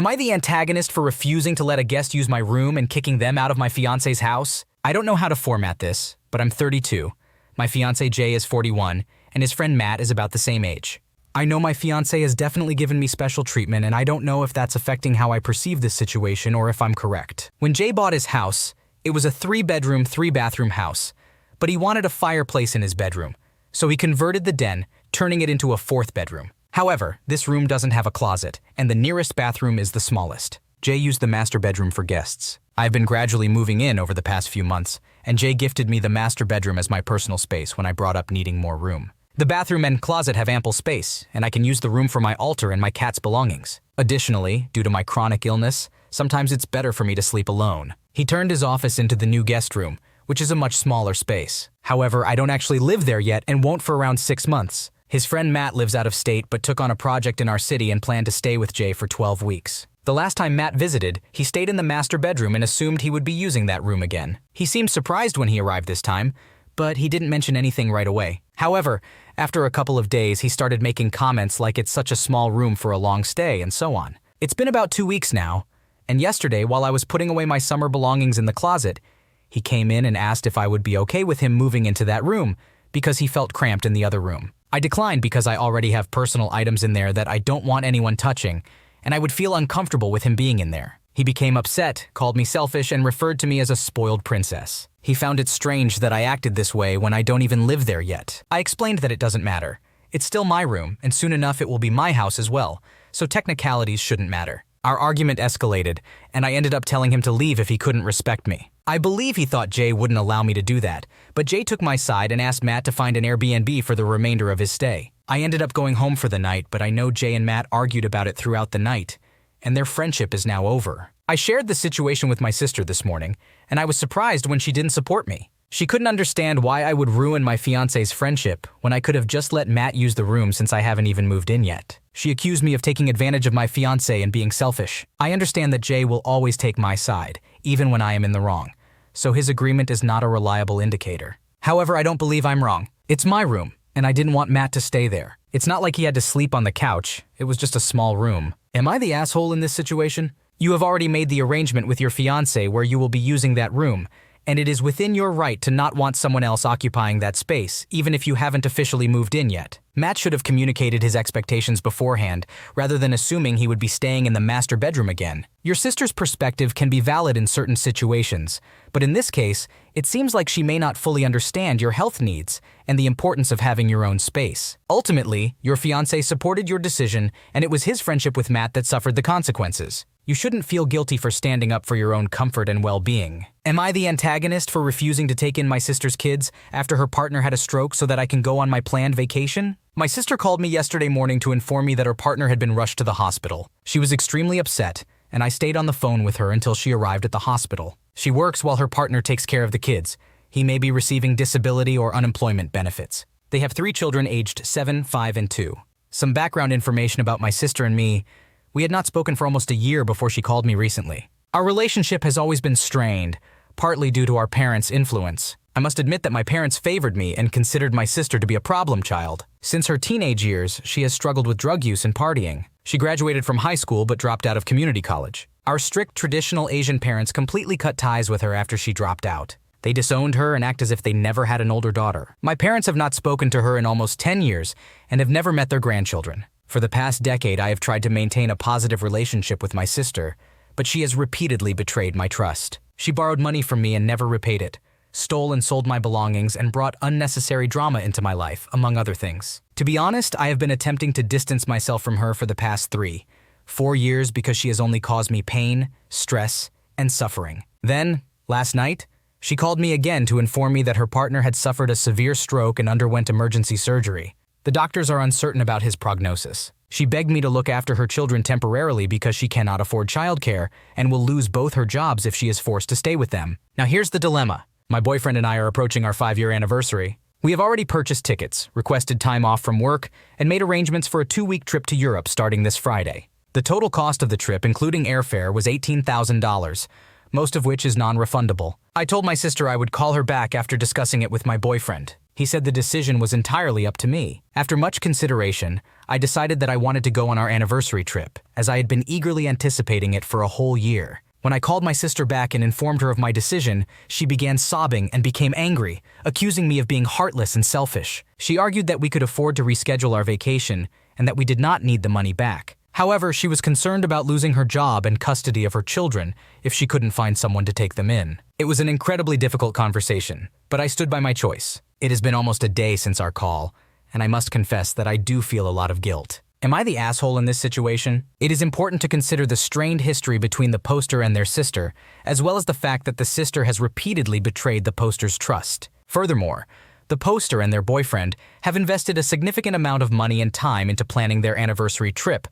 Am I the antagonist for refusing to let a guest use my room and kicking them out of my fiancé's house? I don't know how to format this, but I'm 32. My fiancé Jay is 41, and his friend Matt is about the same age. I know my fiancé has definitely given me special treatment, and I don't know if that's affecting how I perceive this situation or if I'm correct. When Jay bought his house, it was a 3-bedroom, 3-bathroom house, but he wanted a fireplace in his bedroom, so he converted the den, turning it into a 4th bedroom. However, this room doesn't have a closet, and the nearest bathroom is the smallest. Jay used the master bedroom for guests. I've been gradually moving in over the past few months, and Jay gifted me the master bedroom as my personal space when I brought up needing more room. The bathroom and closet have ample space, and I can use the room for my altar and my cat's belongings. Additionally, due to my chronic illness, sometimes it's better for me to sleep alone. He turned his office into the new guest room, which is a much smaller space. However, I don't actually live there yet and won't for around 6 months. His friend Matt lives out of state but took on a project in our city and planned to stay with Jay for 12 weeks. The last time Matt visited, he stayed in the master bedroom and assumed he would be using that room again. He seemed surprised when he arrived this time, but he didn't mention anything right away. However, after a couple of days, he started making comments like it's such a small room for a long stay and so on. It's been about 2 weeks now, and yesterday, while I was putting away my summer belongings in the closet, he came in and asked if I would be okay with him moving into that room because he felt cramped in the other room. I declined because I already have personal items in there that I don't want anyone touching, and I would feel uncomfortable with him being in there. He became upset, called me selfish, and referred to me as a spoiled princess. He found it strange that I acted this way when I don't even live there yet. I explained that it doesn't matter. It's still my room, and soon enough it will be my house as well, so technicalities shouldn't matter. Our argument escalated, and I ended up telling him to leave if he couldn't respect me. I believe he thought Jay wouldn't allow me to do that, but Jay took my side and asked Matt to find an Airbnb for the remainder of his stay. I ended up going home for the night, but I know Jay and Matt argued about it throughout the night, and their friendship is now over. I shared the situation with my sister this morning, and I was surprised when she didn't support me. She couldn't understand why I would ruin my fiancé's friendship when I could have just let Matt use the room since I haven't even moved in yet. She accused me of taking advantage of my fiancé and being selfish. I understand that Jay will always take my side, even when I am in the wrong, so his agreement is not a reliable indicator. However, I don't believe I'm wrong. It's my room, and I didn't want Matt to stay there. It's not like he had to sleep on the couch. It was just a small room. Am I the asshole in this situation? You have already made the arrangement with your fiancé where you will be using that room, and it is within your right to not want someone else occupying that space, even if you haven't officially moved in yet. Matt should have communicated his expectations beforehand, rather than assuming he would be staying in the master bedroom again. Your sister's perspective can be valid in certain situations, but in this case, it seems like she may not fully understand your health needs and the importance of having your own space. Ultimately, your fiancé supported your decision, and it was his friendship with Matt that suffered the consequences. You shouldn't feel guilty for standing up for your own comfort and well-being. Am I the antagonist for refusing to take in my sister's kids after her partner had a stroke so that I can go on my planned vacation? My sister called me yesterday morning to inform me that her partner had been rushed to the hospital. She was extremely upset, and I stayed on the phone with her until she arrived at the hospital. She works while her partner takes care of the kids. He may be receiving disability or unemployment benefits. They have 3 children aged 7, 5, and 2. Some background information about my sister and me. We had not spoken for almost a year before she called me recently. Our relationship has always been strained, partly due to our parents' influence. I must admit that my parents favored me and considered my sister to be a problem child. Since her teenage years, she has struggled with drug use and partying. She graduated from high school but dropped out of community college. Our strict traditional Asian parents completely cut ties with her after she dropped out. They disowned her and act as if they never had an older daughter. My parents have not spoken to her in almost 10 years and have never met their grandchildren. For the past decade, I have tried to maintain a positive relationship with my sister, but she has repeatedly betrayed my trust. She borrowed money from me and never repaid it, stole and sold my belongings, and brought unnecessary drama into my life, among other things. To be honest, I have been attempting to distance myself from her for the past 3-4 years because she has only caused me pain, stress, and suffering. Then, last night, she called me again to inform me that her partner had suffered a severe stroke and underwent emergency surgery. The doctors are uncertain about his prognosis. She begged me to look after her children temporarily because she cannot afford childcare and will lose both her jobs if she is forced to stay with them. Now here's the dilemma. My boyfriend and I are approaching our 5-year anniversary. We have already purchased tickets, requested time off from work, and made arrangements for a 2-week trip to Europe starting this Friday. The total cost of the trip, including airfare, was $18,000, most of which is non-refundable. I told my sister I would call her back after discussing it with my boyfriend. He said the decision was entirely up to me. After much consideration, I decided that I wanted to go on our anniversary trip, as I had been eagerly anticipating it for a whole year. When I called my sister back and informed her of my decision, she began sobbing and became angry, accusing me of being heartless and selfish. She argued that we could afford to reschedule our vacation and that we did not need the money back. However, she was concerned about losing her job and custody of her children if she couldn't find someone to take them in. It was an incredibly difficult conversation, but I stood by my choice. It has been almost a day since our call, and I must confess that I do feel a lot of guilt. Am I the asshole in this situation? It is important to consider the strained history between the poster and their sister, as well as the fact that the sister has repeatedly betrayed the poster's trust. Furthermore, the poster and their boyfriend have invested a significant amount of money and time into planning their anniversary trip,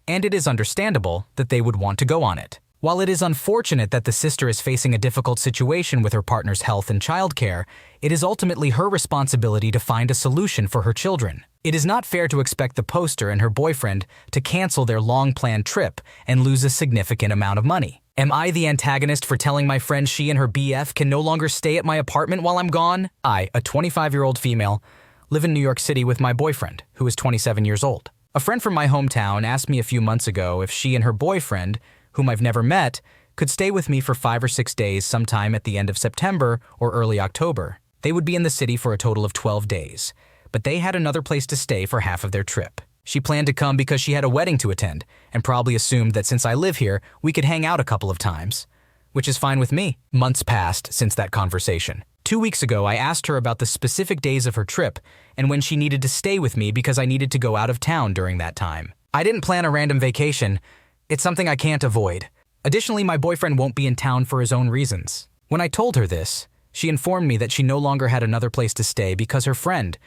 and it is understandable that they would want to go on it. While it is unfortunate that the sister is facing a difficult situation with her partner's health and childcare, it is ultimately her responsibility to find a solution for her children. It is not fair to expect the poster and her boyfriend to cancel their long-planned trip and lose a significant amount of money. Am I the antagonist for telling my friend she and her BF can no longer stay at my apartment while I'm gone? I, a 25-year-old female, live in New York City with my boyfriend, who is 27 years old. A friend from my hometown asked me a few months ago if she and her boyfriend, whom I've never met, could stay with me for 5 or 6 days sometime at the end of September or early October. They would be in the city for a total of 12 days, but they had another place to stay for half of their trip. She planned to come because she had a wedding to attend and probably assumed that since I live here, we could hang out a couple of times, which is fine with me. Months passed since that conversation. 2 weeks ago, I asked her about the specific days of her trip and when she needed to stay with me because I needed to go out of town during that time. I didn't plan a random vacation. It's something I can't avoid. Additionally, my boyfriend won't be in town for his own reasons. When I told her this, she informed me that she no longer had another place to stay because her friend,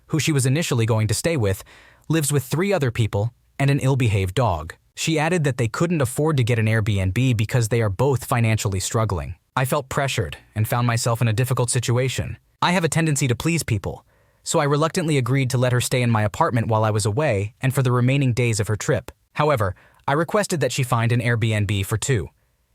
who she was initially going to stay with, lives with 3 other people and an ill-behaved dog. She added that they couldn't afford to get an Airbnb because they are both financially struggling. I felt pressured and found myself in a difficult situation. I have a tendency to please people, so I reluctantly agreed to let her stay in my apartment while I was away and for the remaining days of her trip. However, I requested that she find an Airbnb for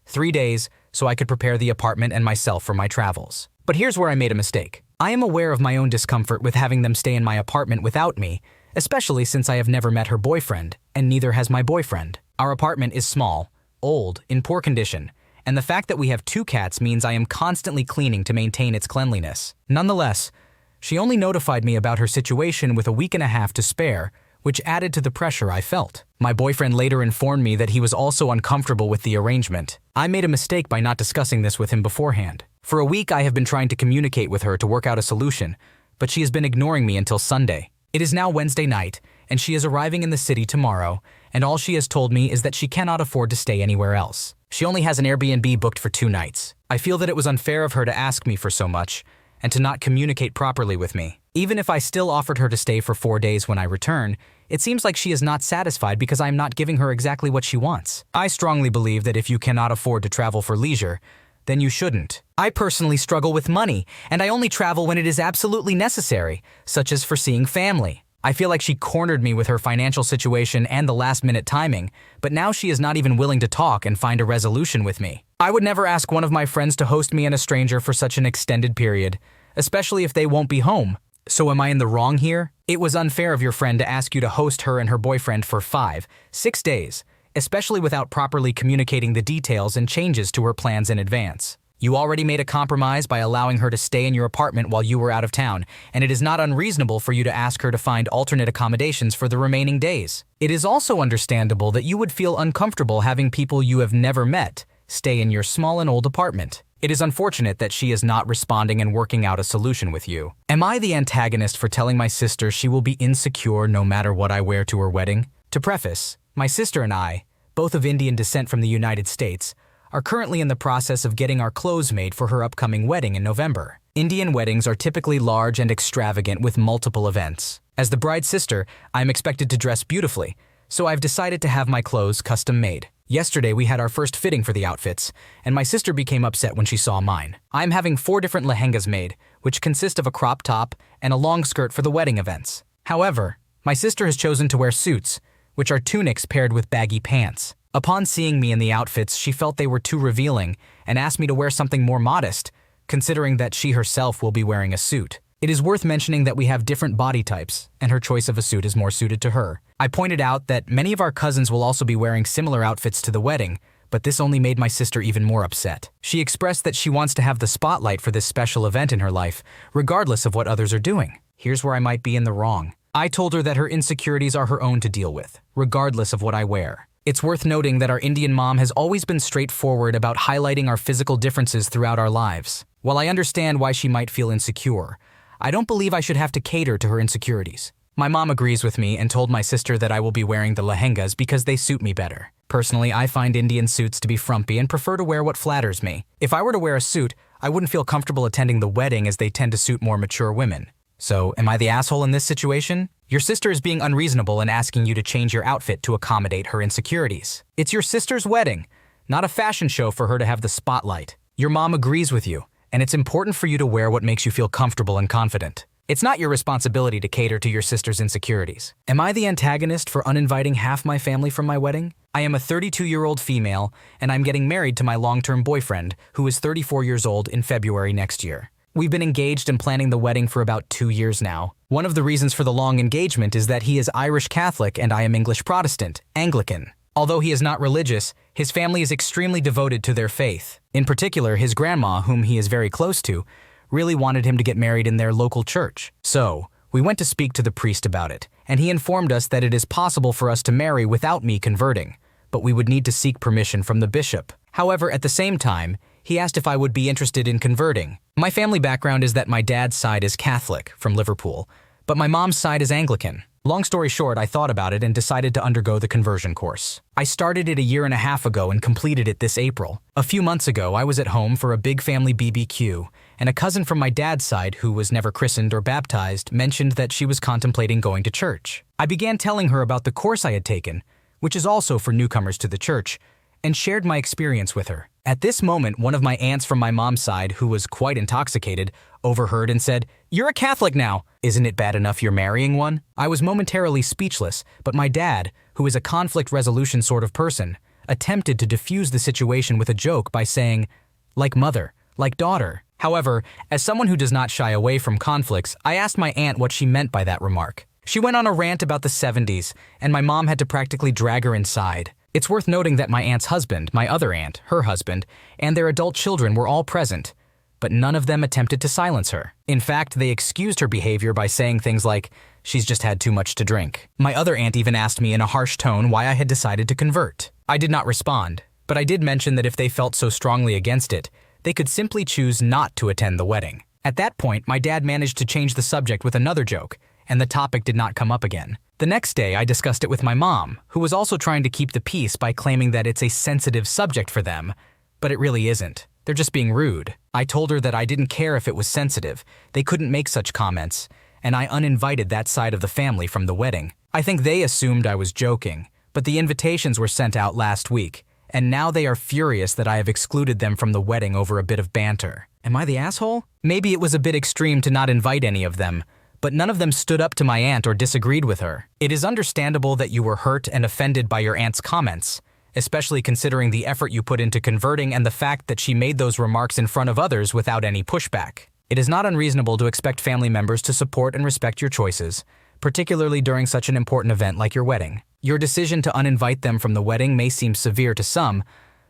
3 days so I could prepare the apartment and myself for my travels. But here's where I made a mistake. I am aware of my own discomfort with having them stay in my apartment without me, especially since I have never met her boyfriend, and neither has my boyfriend. Our apartment is small, old, in poor condition, and the fact that we have 2 cats means I am constantly cleaning to maintain its cleanliness. Nonetheless, she only notified me about her situation with a week and a half to spare, which added to the pressure I felt. My boyfriend later informed me that he was also uncomfortable with the arrangement. I made a mistake by not discussing this with him beforehand. For a week, I have been trying to communicate with her to work out a solution, but she has been ignoring me until Sunday. It is now Wednesday night, and she is arriving in the city tomorrow, and all she has told me is that she cannot afford to stay anywhere else. She only has an Airbnb booked for 2 nights. I feel that it was unfair of her to ask me for so much, and to not communicate properly with me. Even if I still offered her to stay for 4 days when I return, it seems like she is not satisfied because I am not giving her exactly what she wants. I strongly believe that if you cannot afford to travel for leisure, then you shouldn't. I personally struggle with money, and I only travel when it is absolutely necessary, such as for seeing family. I feel like she cornered me with her financial situation and the last-minute timing, but now she is not even willing to talk and find a resolution with me. I would never ask one of my friends to host me and a stranger for such an extended period, especially if they won't be home. So am I in the wrong here? It was unfair of your friend to ask you to host her and her boyfriend for 5, 6 days, especially without properly communicating the details and changes to her plans in advance. You already made a compromise by allowing her to stay in your apartment while you were out of town, and it is not unreasonable for you to ask her to find alternate accommodations for the remaining days. It is also understandable that you would feel uncomfortable having people you have never met stay in your small and old apartment. It is unfortunate that she is not responding and working out a solution with you. Am I the antagonist for telling my sister she will be insecure no matter what I wear to her wedding? To preface, my sister and I, both of Indian descent from the United States, are currently in the process of getting our clothes made for her upcoming wedding in November. Indian weddings are typically large and extravagant with multiple events. As the bride's sister, I am expected to dress beautifully, so I've decided to have my clothes custom made. Yesterday, we had our first fitting for the outfits, and my sister became upset when she saw mine. I'm having 4 different lehengas made, which consist of a crop top and a long skirt for the wedding events. However, my sister has chosen to wear suits, which are tunics paired with baggy pants. Upon seeing me in the outfits, she felt they were too revealing and asked me to wear something more modest, considering that she herself will be wearing a suit. It is worth mentioning that we have different body types, and her choice of a suit is more suited to her. I pointed out that many of our cousins will also be wearing similar outfits to the wedding, but this only made my sister even more upset. She expressed that she wants to have the spotlight for this special event in her life, regardless of what others are doing. Here's where I might be in the wrong. I told her that her insecurities are her own to deal with, regardless of what I wear. It's worth noting that our Indian mom has always been straightforward about highlighting our physical differences throughout our lives. While I understand why she might feel insecure, I don't believe I should have to cater to her insecurities. My mom agrees with me and told my sister that I will be wearing the lehengas because they suit me better. Personally, I find Indian suits to be frumpy and prefer to wear what flatters me. If I were to wear a suit, I wouldn't feel comfortable attending the wedding as they tend to suit more mature women. So, am I the asshole in this situation? Your sister is being unreasonable and asking you to change your outfit to accommodate her insecurities. It's your sister's wedding, not a fashion show for her to have the spotlight. Your mom agrees with you, and it's important for you to wear what makes you feel comfortable and confident. It's not your responsibility to cater to your sister's insecurities. Am I the antagonist for uninviting half my family from my wedding? I am a 32-year-old female, and I'm getting married to my long-term boyfriend, who is 34 years old in February next year. We've been engaged and planning the wedding for about 2 years now. One of the reasons for the long engagement is that he is Irish Catholic and I am English Protestant, Anglican. Although he is not religious, his family is extremely devoted to their faith. In particular, his grandma, whom he is very close to, really wanted him to get married in their local church. So, we went to speak to the priest about it, and he informed us that it is possible for us to marry without me converting, but we would need to seek permission from the bishop. However, at the same time, he asked if I would be interested in converting. My family background is that my dad's side is Catholic, from Liverpool, but my mom's side is Anglican. Long story short, I thought about it and decided to undergo the conversion course. I started it a year and a half ago and completed it this April. A few months ago, I was at home for a big family BBQ, and a cousin from my dad's side, who was never christened or baptized, mentioned that she was contemplating going to church. I began telling her about the course I had taken, which is also for newcomers to the church, and shared my experience with her. At this moment, one of my aunts from my mom's side, who was quite intoxicated, overheard and said, "You're a Catholic now. Isn't it bad enough you're marrying one?" I was momentarily speechless, but my dad, who is a conflict resolution sort of person, attempted to diffuse the situation with a joke by saying, "Like mother, like daughter." However, as someone who does not shy away from conflicts, I asked my aunt what she meant by that remark. She went on a rant about the 70s, and my mom had to practically drag her inside. It's worth noting that my aunt's husband, my other aunt, her husband, and their adult children were all present, but none of them attempted to silence her. In fact, they excused her behavior by saying things like, "She's just had too much to drink." My other aunt even asked me in a harsh tone why I had decided to convert. I did not respond, but I did mention that if they felt so strongly against it, they could simply choose not to attend the wedding. At that point, my dad managed to change the subject with another joke, and the topic did not come up again. The next day, I discussed it with my mom, who was also trying to keep the peace by claiming that it's a sensitive subject for them, but it really isn't. They're just being rude. I told her that I didn't care if it was sensitive. They couldn't make such comments, and I uninvited that side of the family from the wedding. I think they assumed I was joking, but the invitations were sent out last week, and now they are furious that I have excluded them from the wedding over a bit of banter. Am I the asshole? Maybe it was a bit extreme to not invite any of them, but none of them stood up to my aunt or disagreed with her. It is understandable that you were hurt and offended by your aunt's comments, especially considering the effort you put into converting and the fact that she made those remarks in front of others without any pushback. It is not unreasonable to expect family members to support and respect your choices, particularly during such an important event like your wedding. Your decision to uninvite them from the wedding may seem severe to some,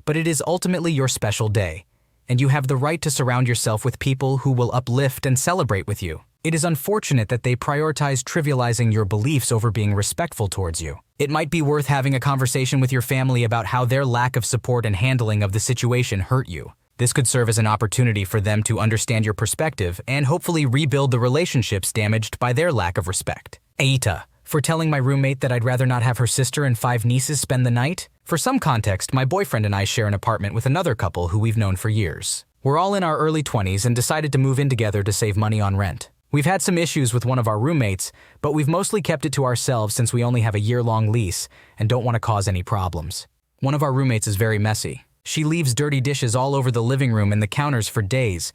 but it is ultimately your special day, and you have the right to surround yourself with people who will uplift and celebrate with you. It is unfortunate that they prioritize trivializing your beliefs over being respectful towards you. It might be worth having a conversation with your family about how their lack of support and handling of the situation hurt you. This could serve as an opportunity for them to understand your perspective and hopefully rebuild the relationships damaged by their lack of respect. Aita, for telling my roommate that I'd rather not have her sister and 5 nieces spend the night. For some context, my boyfriend and I share an apartment with another couple who we've known for years. We're all in our early 20s and decided to move in together to save money on rent. We've had some issues with one of our roommates, but we've mostly kept it to ourselves since we only have a year-long lease and don't want to cause any problems. One of our roommates is very messy. She leaves dirty dishes all over the living room and the counters for days,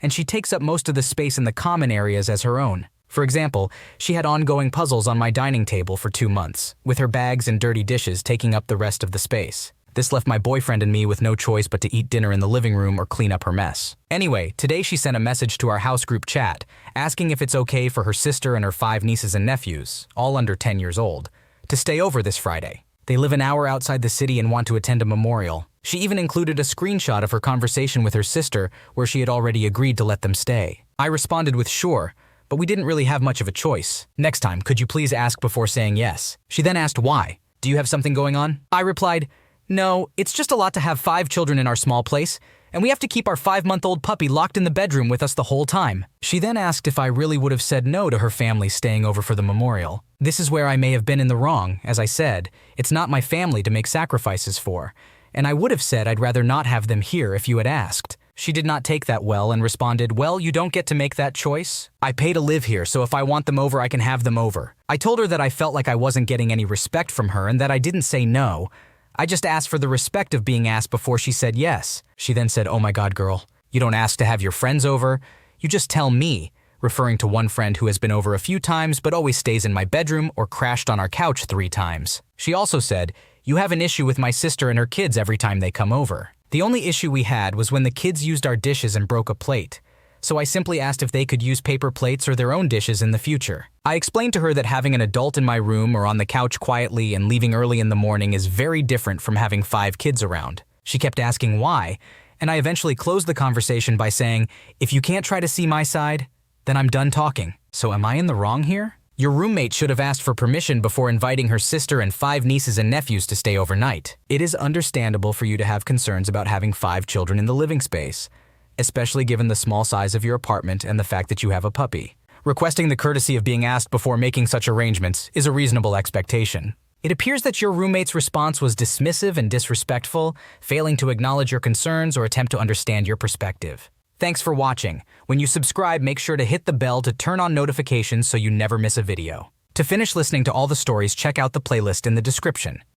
and she takes up most of the space in the common areas as her own. For example, she had ongoing puzzles on my dining table for 2 months, with her bags and dirty dishes taking up the rest of the space. This left my boyfriend and me with no choice but to eat dinner in the living room or clean up her mess. Anyway, today she sent a message to our house group chat, asking if it's okay for her sister and her 5 nieces and nephews, all under 10 years old, to stay over this Friday. They live an hour outside the city and want to attend a memorial. She even included a screenshot of her conversation with her sister where she had already agreed to let them stay. I responded with sure, but we didn't really have much of a choice. Next time, could you please ask before saying yes? She then asked why. Do you have something going on? I replied, no, it's just a lot to have 5 children in our small place, and we have to keep our 5-month-old puppy locked in the bedroom with us the whole time. She then asked if I really would have said no to her family staying over for the memorial. This is where I may have been in the wrong. As I said, it's not my family to make sacrifices for, and I would have said I'd rather not have them here if you had asked. She did not take that well and responded, well, you don't get to make that choice. I pay to live here, so if I want them over, I can have them over. I told her that I felt like I wasn't getting any respect from her and that I didn't say no. I just asked for the respect of being asked before she said yes. She then said, oh my God, girl, you don't ask to have your friends over. You just tell me, referring to one friend who has been over a few times but always stays in my bedroom or crashed on our couch 3 times. She also said, you have an issue with my sister and her kids every time they come over. The only issue we had was when the kids used our dishes and broke a plate. So I simply asked if they could use paper plates or their own dishes in the future. I explained to her that having an adult in my room or on the couch quietly and leaving early in the morning is very different from having 5 kids around. She kept asking why, and I eventually closed the conversation by saying, if you can't try to see my side, then I'm done talking. So am I in the wrong here? Your roommate should have asked for permission before inviting her sister and 5 nieces and nephews to stay overnight. It is understandable for you to have concerns about having 5 children in the living space, especially given the small size of your apartment and the fact that you have a puppy. Requesting the courtesy of being asked before making such arrangements is a reasonable expectation. It appears that your roommate's response was dismissive and disrespectful, failing to acknowledge your concerns or attempt to understand your perspective. Thanks for watching. When you subscribe, make sure to hit the bell to turn on notifications so you never miss a video. To finish listening to all the stories, check out the playlist in the description.